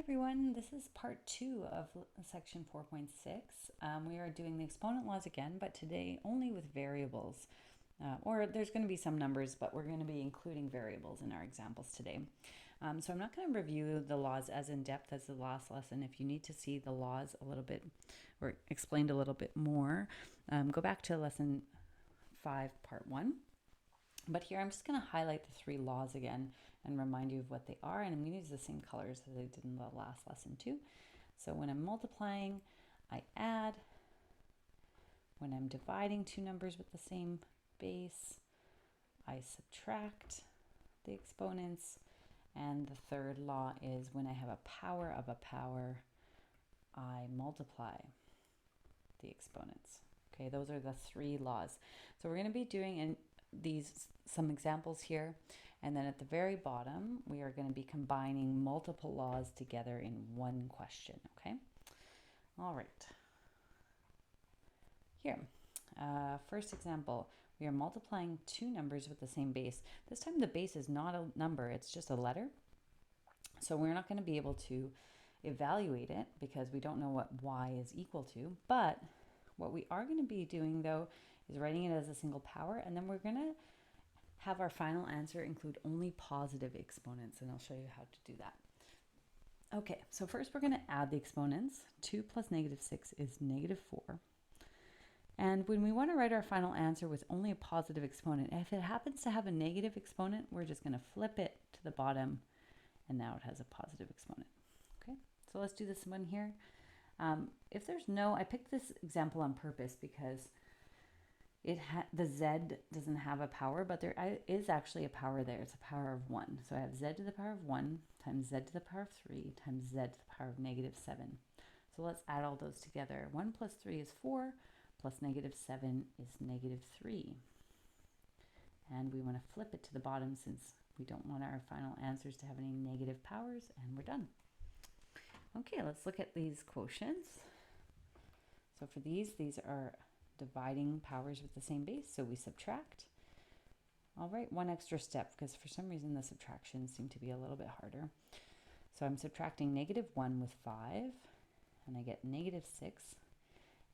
everyone, this is part 2 of section 4.6. We are doing the exponent laws again, but today only with variables. Or there's going to be some numbers, but we're going to be including variables in our examples today. So I'm not going to review the laws as in depth as the last lesson. If you need to see the laws a little bit or explained a little bit more, go back to lesson 5, part 1. But here I'm just going to highlight the 3 laws again and remind you of what they are. And I'm going to use the same colors as I did in the last lesson too. So when I'm multiplying, I add. When I'm dividing two numbers with the same base, I subtract the exponents. And the third law is when I have a power of a power, I multiply the exponents. Okay, those are the 3 laws. So we're going to be doing some examples here, and then at the very bottom we are going to be combining multiple laws together in one question. Okay, all right. Here, first example, we are multiplying 2 numbers with the same base. This time the base is not a number, it's just a letter. So we're not going to be able to evaluate it because we don't know what y is equal to, but what we are going to be doing though is writing it as a single power, and then we're going to have our final answer include only positive exponents, and I'll show you how to do that. Okay, so first we're going to add the exponents. 2 plus -6 is -4. And when we want to write our final answer with only a positive exponent, if it happens to have a negative exponent, we're just going to flip it to the bottom, and now it has a positive exponent. Okay, so let's do this one here. If there's no, I picked this example on purpose because the z doesn't have a power, but there is actually a power there. It's a power of 1. So I have z to the power of 1 times z to the power of 3 times z to the power of -7. So let's add all those together. 1 plus 3 is 4, plus -7 is -3. And we want to flip it to the bottom since we don't want our final answers to have any negative powers, and we're done. Okay, let's look at these quotients. So for these are dividing powers with the same base, so we subtract. I'll write one extra step because for some reason the subtractions seem to be a little bit harder. So I'm subtracting -1 with 5, and I get -6.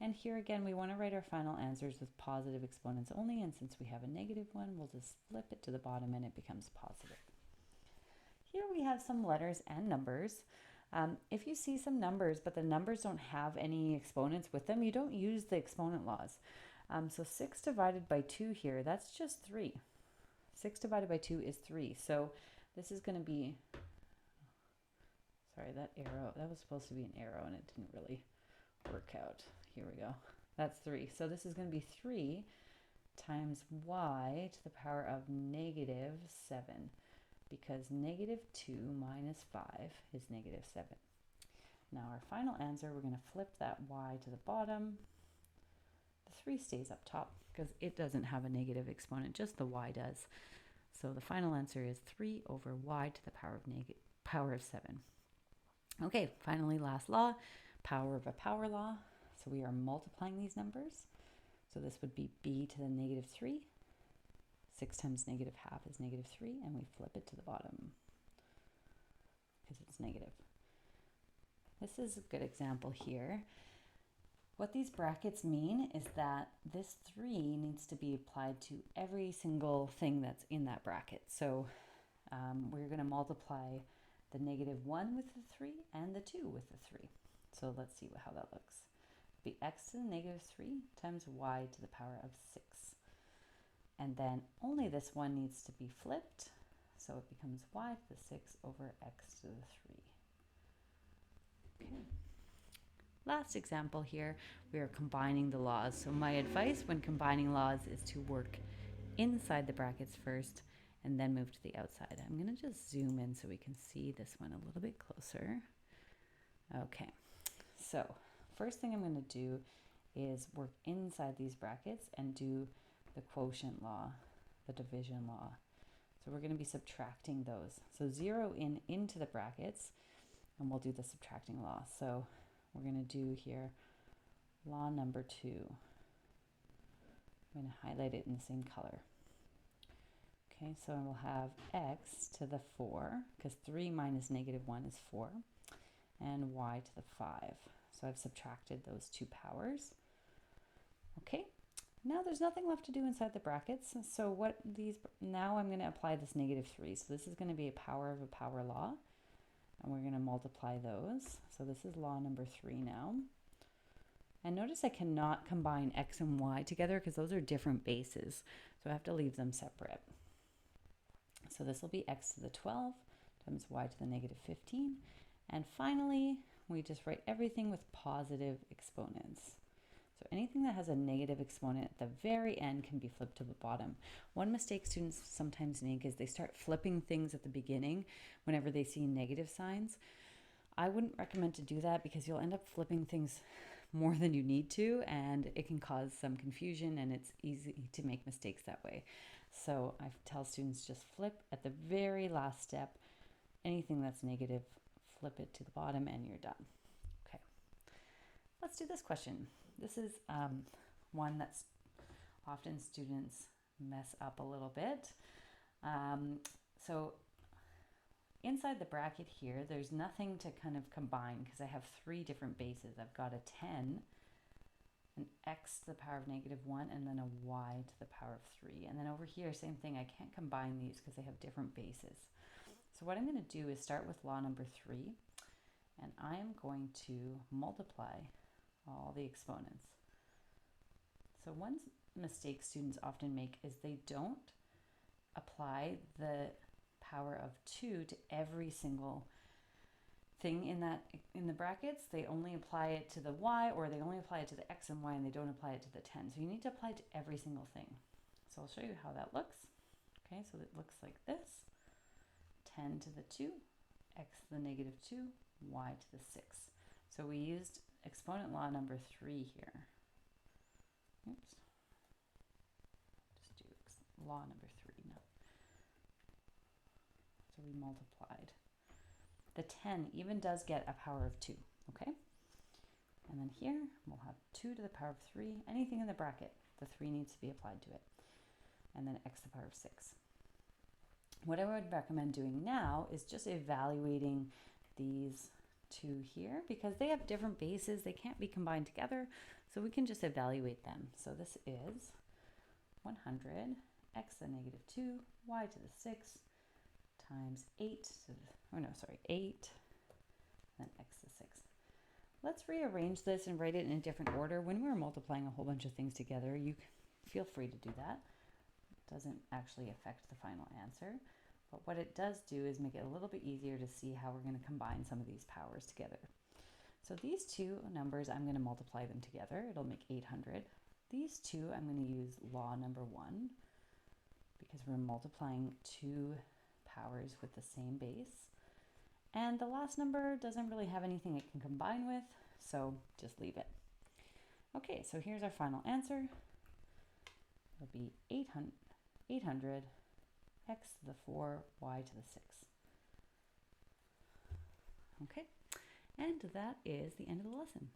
And here again, we want to write our final answers with positive exponents only, and since we have a -1, we'll just flip it to the bottom and it becomes positive. Here we have some letters and numbers. If you see some numbers, but the numbers don't have any exponents with them, you don't use the exponent laws. So 6 divided by 2 here, that's just 3. 6 divided by 2 is 3. So this is going to be, sorry, that arrow, that was supposed to be an arrow and it didn't really work out. Here we go. That's 3. So this is going to be 3 times y to the power of -7. Because -2 minus 5 is -7. Now our final answer, we're going to flip that y to the bottom. The 3 stays up top because it doesn't have a negative exponent, just the y does. So the final answer is 3 over y to the power of 7. Okay, finally, last law, power of a power law. So we are multiplying these numbers. So this would be b to the -3. 6 times -1/2 is -3, and we flip it to the bottom because it's negative. This is a good example here. What these brackets mean is that this 3 needs to be applied to every single thing that's in that bracket. So we're going to multiply the -1 with the 3 and the 2 with the 3. So let's see how that looks. It'd be x to the -3 times y to the power of 6. And then only this one needs to be flipped, so it becomes y to the 6 over x to the 3. Okay. Last example here, we are combining the laws. So my advice when combining laws is to work inside the brackets first and then move to the outside. I'm going to just zoom in so we can see this one a little bit closer. Okay, so first thing I'm going to do is work inside these brackets and do the quotient law, the division law. So we're going to be subtracting those. So 0 into the brackets, and we'll do the subtracting law. So we're going to do here law number 2. I'm going to highlight it in the same color. Okay, so we'll have x to the 4, because 3 minus -1 is 4. and y to the 5. So I've subtracted those two powers. Okay, now there's nothing left to do inside the brackets. So now I'm going to apply this -3. So this is going to be a power of a power law, and we're going to multiply those. So this is law number 3 now. And notice I cannot combine x and y together because those are different bases. So I have to leave them separate. So this will be x to the 12 times y to the -15. And finally, we just write everything with positive exponents. So anything that has a negative exponent at the very end can be flipped to the bottom. One mistake students sometimes make is they start flipping things at the beginning whenever they see negative signs. I wouldn't recommend to do that because you'll end up flipping things more than you need to, and it can cause some confusion, and it's easy to make mistakes that way. So I tell students just flip at the very last step. Anything that's negative, flip it to the bottom and you're done. Okay, let's do this question. This is one that's often students mess up a little bit. So inside the bracket here, there's nothing to kind of combine because I have 3 different bases. I've got a 10, an x to the power of -1, and then a y to the power of 3. And then over here, same thing, I can't combine these because they have different bases. So what I'm going to do is start with law number 3, and I am going to multiply all the exponents. So one mistake students often make is they don't apply the power of 2 to every single thing in the brackets. They only apply it to the y, or they only apply it to the x and y, and they don't apply it to the 10. So you need to apply it to every single thing. So I'll show you how that looks. Okay, so it looks like this. 10 to the 2, x to the -2, y to the 6. So we used exponent law number 3 here. Oops. Just do law number 3 now. So we multiplied. The 10 even does get a power of 2, okay? And then here we'll have 2 to the power of 3. Anything in the bracket, the 3 needs to be applied to it. And then x to the power of 6. What I would recommend doing now is just evaluating these 2 here because they have different bases. They can't be combined together, so we can just evaluate them. So this is 100 x to the -2, y to the 6 times 8 to the, 8, and then x to the 6. Let's rearrange this and write it in a different order. When we're multiplying a whole bunch of things together, you feel free to do that. It doesn't actually affect the final answer, but what it does do is make it a little bit easier to see how we're going to combine some of these powers together. So these 2 numbers, I'm going to multiply them together. It'll make 800. These 2, I'm going to use law number 1 because we're multiplying 2 powers with the same base. And the last number doesn't really have anything it can combine with, so just leave it. Okay, so here's our final answer. It'll be 800 x to the 4, y to the 6. Okay, and that is the end of the lesson.